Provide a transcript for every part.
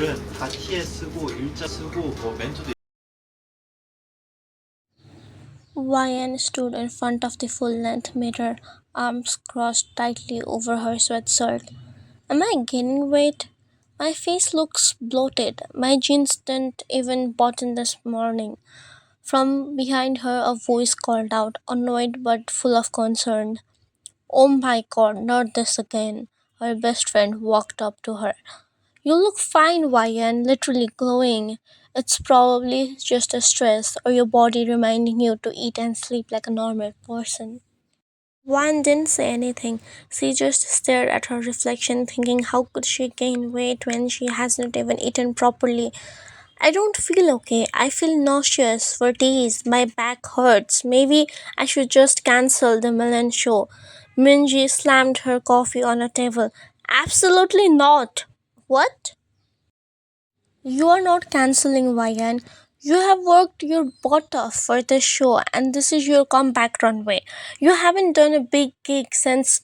분들은 다 T에 쓰고 일자 쓰고 뭐 멘트도. YN stood in front of the full length mirror, arms crossed tightly over her sweatshirt. Am I gaining weight? My face looks bloated. My jeans didn't even button this morning. From behind her, a voice called out, annoyed but full of concern. Oh my god, not this again. Her best friend walked up to her. You look fine, YN, literally glowing. It's probably just a stress or your body reminding you to eat and sleep like a normal person. Wan didn't say anything. She just stared at her reflection, thinking how could she gain weight when she hasn't even eaten properly. I don't feel okay. I feel nauseous for days. My back hurts. Maybe I should just cancel the Milan show. Minji slammed her coffee on a table. Absolutely not. What? You are not cancelling, Vayan. You have worked your butt off for this show, and this is your comeback runway. You haven't done a big gig since.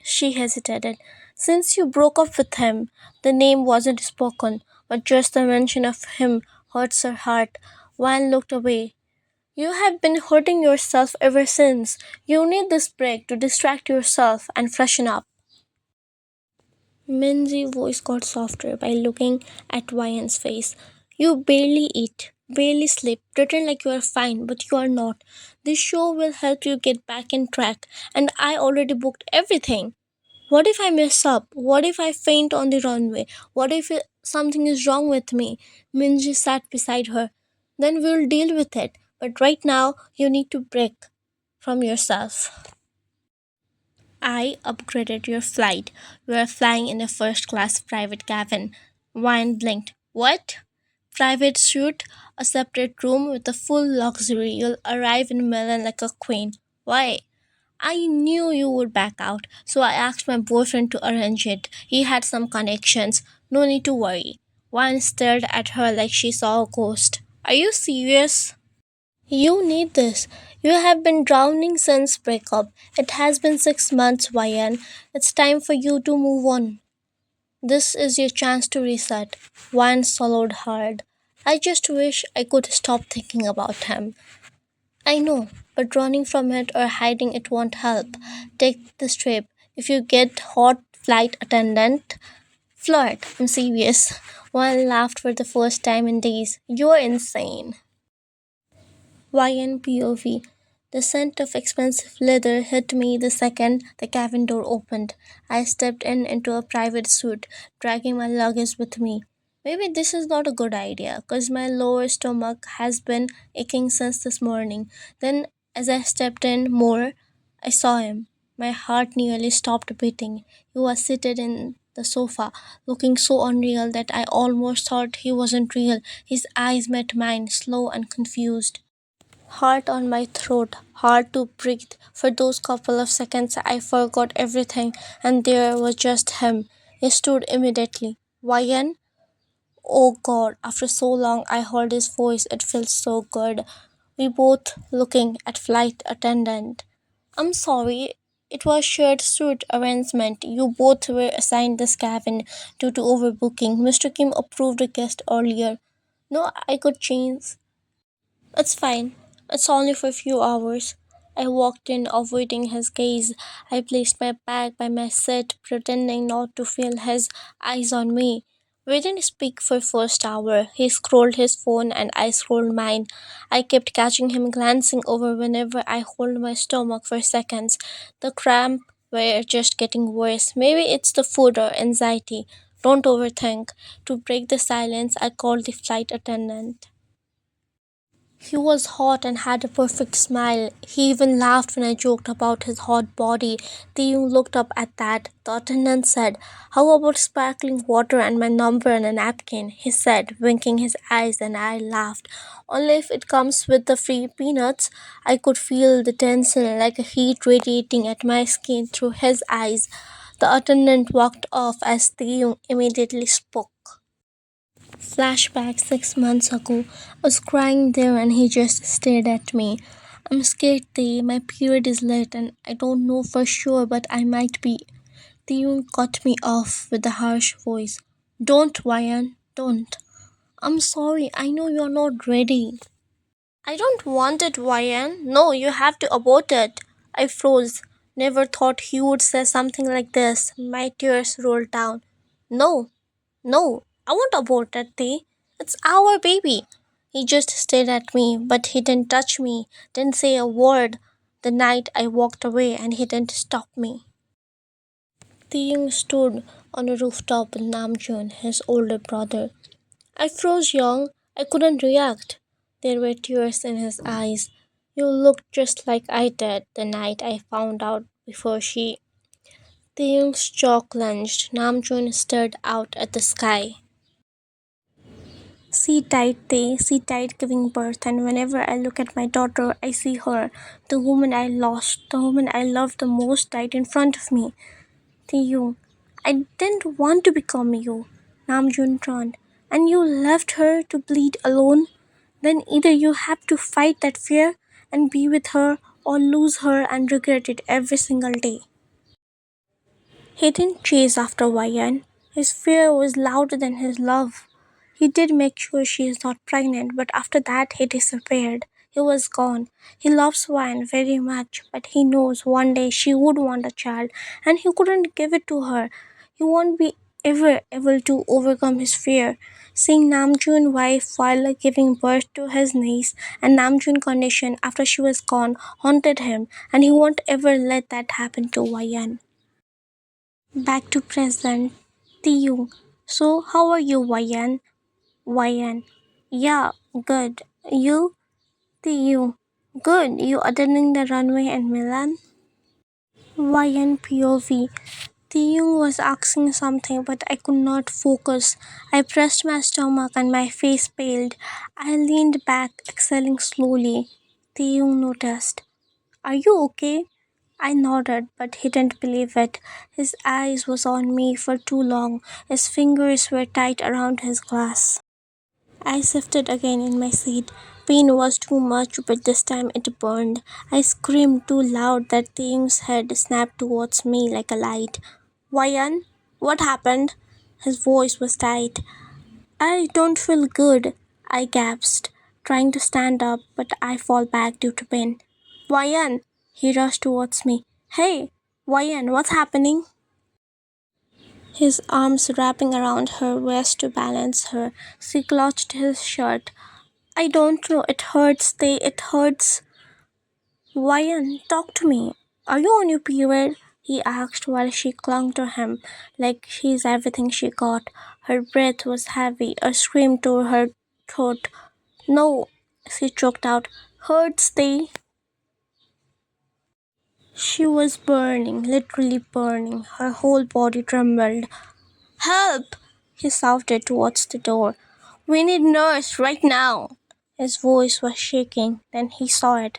She hesitated. Since you broke up with him, the name wasn't spoken, but just the mention of him hurts her heart. Wan looked away. You have been hurting yourself ever since. You need this break to distract yourself and freshen up. Minzy's voice got softer by looking at Ryan's face. You barely eat, barely sleep, pretend like you are fine, but you are not. This show will help you get back in track, and I already booked everything. What if I mess up? What if I faint on the runway? What if something is wrong with me? Minji sat beside her. Then we'll deal with it. But right now, you need to break from yourself. I upgraded your flight. We are flying in a first class private cabin. Wine blinked. What? Private suite? A separate room with a full luxury. You'll arrive in Milan like a queen. Why? I knew you would back out, so I asked my boyfriend to arrange it. He had some connections. No need to worry. Wine stared at her like she saw a ghost. Are you serious? You need this. You have been drowning since breakup. It has been 6 months, Ryan. It's time for you to move on. This is your chance to reset. Ryan swallowed hard. I just wish I could stop thinking about him. I know, but running from it or hiding it won't help. Take this trip. If you get hot flight attendant, flirt. I'm serious. One laughed for the first time in days. You're insane. YNPOV. The scent of expensive leather hit me the second the cabin door opened. I stepped in into a private suite, dragging my luggage with me. Maybe this is not a good idea, cause my lower stomach has been aching since this morning. Then, as I stepped in more, I saw him. My heart nearly stopped beating. He was seated in the sofa, looking so unreal that I almost thought he wasn't real. His eyes met mine, slow and confused. Heart on my throat, hard to breathe. For those couple of seconds, I forgot everything, and there was just him. He stood immediately. Ryan? Oh God, after so long, I heard his voice. It felt so good. We both looking at flight attendant. I'm sorry. It was shared suite arrangement. You both were assigned this cabin due to overbooking. Mr. Kim approved a guest earlier. No, I could change. It's fine. It's only for a few hours. I walked in, avoiding his gaze. I placed my bag by my seat, pretending not to feel his eyes on me. We didn't speak for first hour. He scrolled his phone and I scrolled mine. I kept catching him glancing over whenever I hold my stomach for seconds. The cramp were just getting worse. Maybe it's the food or anxiety. Don't overthink. To break the silence, I called the flight attendant. He was hot and had a perfect smile. He even laughed when I joked about his hot body. Taehyung looked up at that. The attendant said, how about sparkling water and my number and a napkin? He said, winking his eyes, and I laughed. Only if it comes with the free peanuts. I could feel the tension like a heat radiating at my skin through his eyes. The attendant walked off as Taehyung immediately spoke. Flashback 6 months ago. I was crying there and he just stared at me. I'm scared, Tay. My period is late and I don't know for sure, but I might be. Taeyong cut me off with a harsh voice. Don't, Ryan. don't. I'm sorry, I know you're not ready. I don't want it, Ryan. No, you have to abort it. I froze. Never thought he would say something like this. My tears rolled down. No, no, I won't abort it, Thee. It's our baby. He just stared at me, but he didn't touch me, didn't say a word. The night I walked away and he didn't stop me. Taehyung stood on a rooftop with Namjoon, his older brother. I froze young. I couldn't react. There were tears in his eyes. You looked just like I did the night I found out before she. Taehyung's jaw clenched. Namjoon stared out at the sky. See tight, Tae, see tight giving birth, and whenever I look at my daughter, I see her. The woman I lost, the woman I loved the most died in front of me. Taehyung, I didn't want to become you. Namjoon turned. And you left her to bleed alone? Then either you have to fight that fear and be with her or lose her and regret it every single day. He didn't chase after Wayan. His fear was louder than his love. He did make sure she is not pregnant, but after that he disappeared. He was gone. He loves Wayan very much, but he knows one day she would want a child and he couldn't give it to her. He won't be ever able to overcome his fear. Seeing Namjoon's wife while giving birth to his niece and Namjoon's condition after she was gone haunted him, and he won't ever let that happen to Wayan. Back to present. Taehyung. So, how are you, Wayan? Wayan. Yeah, good. You? Taehyung. Good. You attending the runway in Milan? Wayan POV. Taehyung was asking something, but I could not focus. I pressed my stomach and my face paled. I leaned back, exhaling slowly. Taehyung noticed. Are you okay? I nodded, but he didn't believe it. His eyes was on me for too long. His fingers were tight around his glass. I shifted again in my seat. Pain was too much, but this time it burned. I screamed too loud that Taehyung's head snapped towards me like a light. Wayan, what happened? His voice was tight. I don't feel good, I gasped, trying to stand up, but I fall back due to pain. Wayan! He rushed towards me. Hey! Wayan, what's happening? His arms wrapping around her waist to balance her. She clutched his shirt. I don't know, it hurts, it hurts. Wayan, talk to me. Are you on your period? He asked while she clung to him like she's everything she got. Her breath was heavy, a scream tore her throat. No, she choked out. Hurts, they. She was burning, literally burning. Her whole body trembled. Help! He shouted towards the door. We need nurse right now. His voice was shaking. Then he saw it.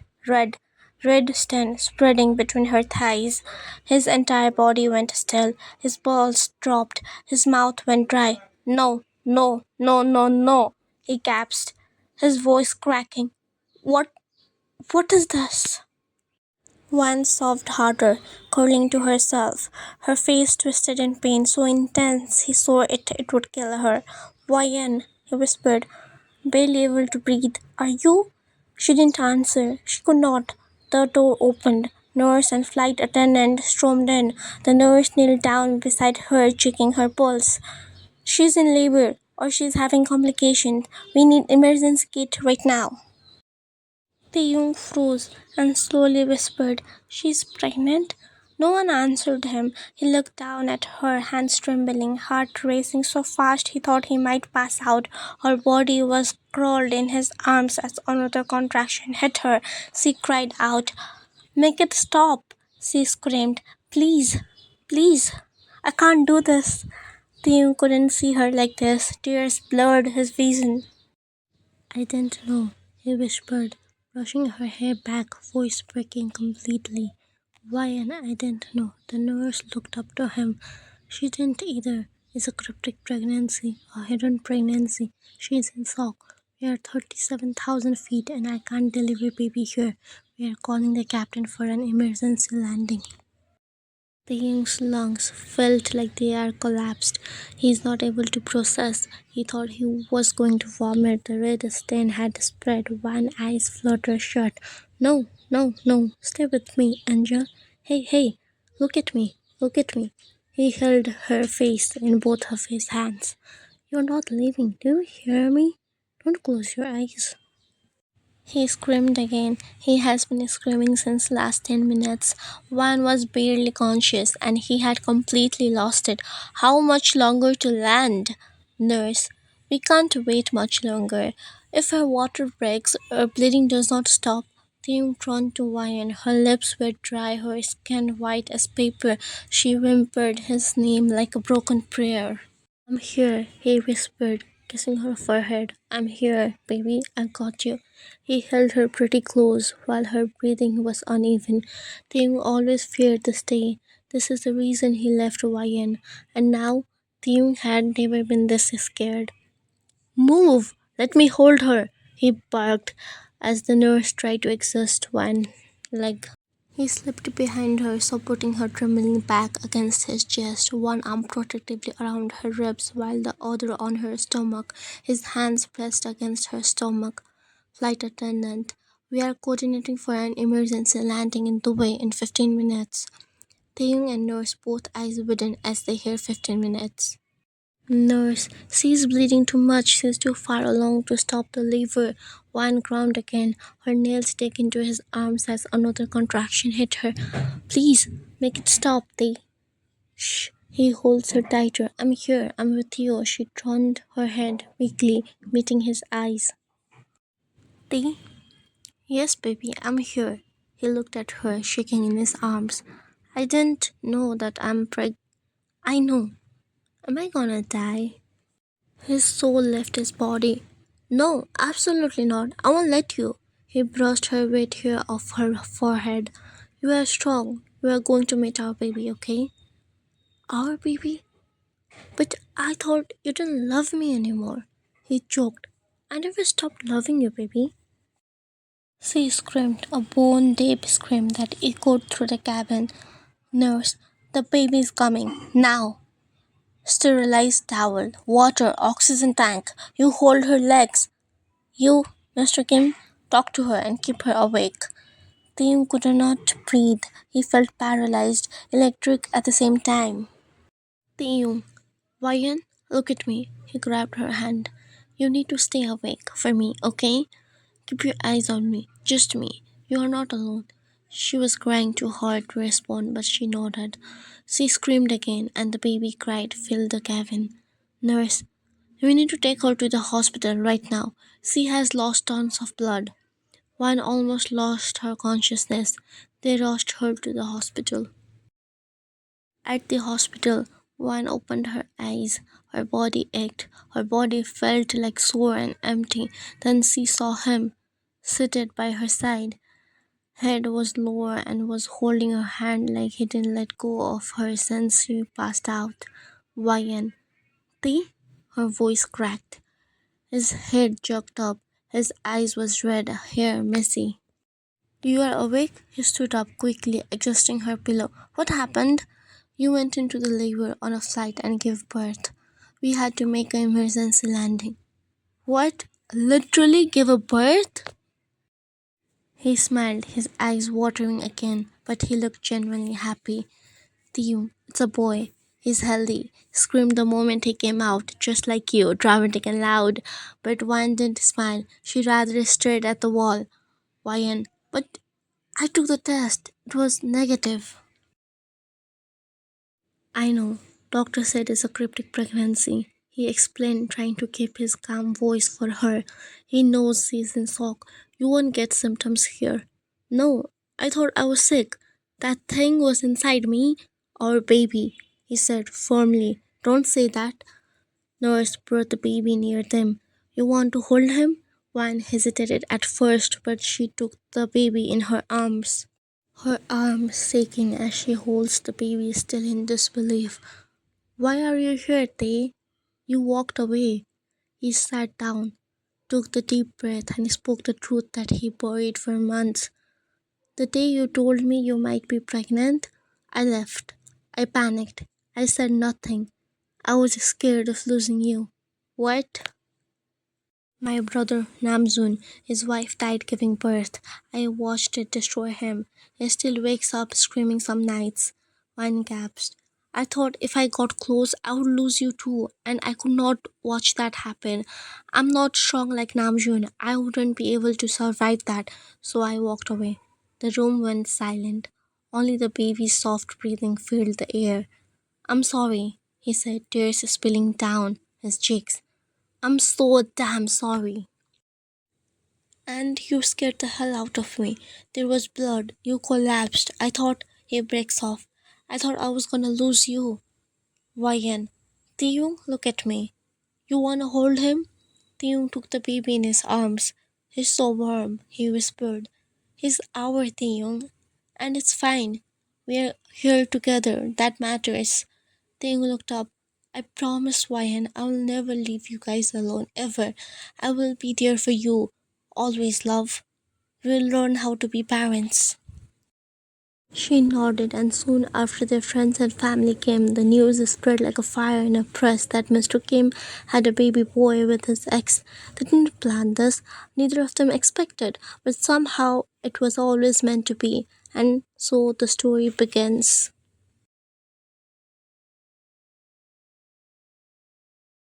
Red stain spreading between her thighs. His entire body went still. His balls dropped. His mouth went dry. No, no, no, no, no. He gasped, his voice cracking. What? What is this? Wan sobbed harder, curling to herself. Her face twisted in pain so intense he saw it would kill her. Wayan, he whispered, barely able to breathe. Are you? She didn't answer. She could not. The door opened. Nurse and flight attendant stormed in. The nurse kneeled down beside her, checking her pulse. She's in labor, or she's having complications. We need emergency kit right now. Taehyung froze and slowly whispered, She's pregnant? No one answered him. He looked down at her, hands trembling, heart racing so fast he thought he might pass out. Her body was crawled in his arms as another contraction hit her. She cried out, Make it stop! She screamed, Please, please, I can't do this. Taehyung couldn't see her like this. Tears blurred his vision. I didn't know, he whispered, brushing her hair back, voice breaking completely. Why and I didn't know. The nurse looked up to him. She didn't either. It's a cryptic pregnancy, a hidden pregnancy. She's in shock. We are 37,000 feet and I can't deliver baby here. We are calling the captain for an emergency landing. Taehyung's lungs felt like they are collapsed. He is not able to process. He thought he was going to vomit. The red stain had spread. One eye fluttered shut. No, no, no. Stay with me, Angel. Hey, hey. Look at me. Look at me. He held her face in both of his hands. You're not leaving. Do you hear me? Don't close your eyes. He screamed again. He has been screaming since last 10 minutes. One was barely conscious and he had completely lost it. How much longer to land? Nurse, we can't wait much longer. If her water breaks or bleeding does not stop, Tim turned to Ryan. Her lips were dry, her skin white as paper. She whimpered his name like a broken prayer. I'm here, he whispered, kissing her forehead. I'm here, baby, I got you. He held her pretty close while her breathing was uneven. Tim always feared this day. This is the reason he left Ryan. And now, Tim had never been this scared. Move! Let me hold her! He barked as the nurse tried to exhaust one leg. He slipped behind her, supporting her trembling back against his chest, one arm protectively around her ribs while the other on her stomach, his hands pressed against her stomach. Flight attendant, we are coordinating for an emergency landing in Dubai in 15 minutes. Taehyung and nurse both eyes widen as they hear 15 minutes. Nurse, she's bleeding too much. She's too far along to stop the labor. One ground again, her nails dug into his arms as another contraction hit her. Please, make it stop, they. Shh. He holds her tighter. I'm here. I'm with you. She turned her head weakly, meeting his eyes. They? Yes, baby, I'm here. He looked at her, shaking in his arms. I didn't know that I know. Am I gonna die? His soul left his body. No, absolutely not. I won't let you. He brushed her wet hair off her forehead. You are strong. You are going to meet our baby, okay? Our baby? But I thought you didn't love me anymore. He choked. I never stopped loving you, baby. She screamed, a bone deep scream that echoed through the cabin. Nurse, the baby is coming. Now. Sterilized towel, water, oxygen tank. You hold her legs. You, Mr. Kim, talk to her and keep her awake. Tim could not breathe. He felt paralyzed, electric at the same time. Tim, Ryan, look at me. He grabbed her hand. You need to stay awake for me, okay? Keep your eyes on me, just me. You are not alone. She was crying too hard to respond, but she nodded. She screamed again, and the baby cried filled the cabin. Nurse, we need to take her to the hospital right now. She has lost tons of blood. One almost lost her consciousness. They rushed her to the hospital. At the hospital, one opened her eyes. Her body ached. Her body felt like sore and empty. Then she saw him, seated by her side. Head was lower and was holding her hand like he didn't let go of her since she passed out. Ryan, T? Her voice cracked. His head jerked up. His eyes was red, hair messy. You are awake? He stood up quickly, adjusting her pillow. What happened? You went into the labor on a flight and gave birth. We had to make an emergency landing. What? Literally give a birth? He smiled, his eyes watering again, but he looked genuinely happy. Theo, it's a boy. He's healthy. Screamed the moment he came out, just like you, dramatic and loud. But Wyan didn't smile. She rather stared at the wall. Wyan, but I took the test. It was negative. I know. Doctor said it's a cryptic pregnancy. He explained, trying to keep his calm voice for her. He knows she's in shock. You won't get symptoms here. No, I thought I was sick. That thing was inside me. Our baby, he said firmly. Don't say that. Nurse brought the baby near them. You want to hold him? Wan hesitated at first, but she took the baby in her arms. Her arms shaking as she holds the baby still in disbelief. Why are you here, Tay? You walked away. He sat down, took the deep breath, and spoke the truth that he buried for months. The day you told me you might be pregnant, I left. I panicked. I said nothing. I was scared of losing you. What? My brother Namjoon, his wife died giving birth. I watched it destroy him. He still wakes up screaming some nights. One gasped. I thought if I got close, I would lose you too, and I could not watch that happen. I'm not strong like Namjoon. I wouldn't be able to survive that, so I walked away. The room went silent. Only the baby's soft breathing filled the air. I'm sorry, he said, tears spilling down his cheeks. I'm so damn sorry. And you scared the hell out of me. There was blood. You collapsed. I thought he breaks off. I thought I was gonna lose you. Ryan. Taehyung, look at me. You wanna hold him? Taehyung took the baby in his arms. He's so warm, he whispered. He's our Taehyung. And it's fine. We're here together. That matters. Taehyung looked up. I promise, Ryan, I will never leave you guys alone, ever. I will be there for you. Always, love. We'll learn how to be parents. She nodded, and soon after their friends and family came, the news spread like a fire in a press that Mr. Kim had a baby boy with his ex. They didn't plan this, neither of them expected, but somehow it was always meant to be, and so the story begins.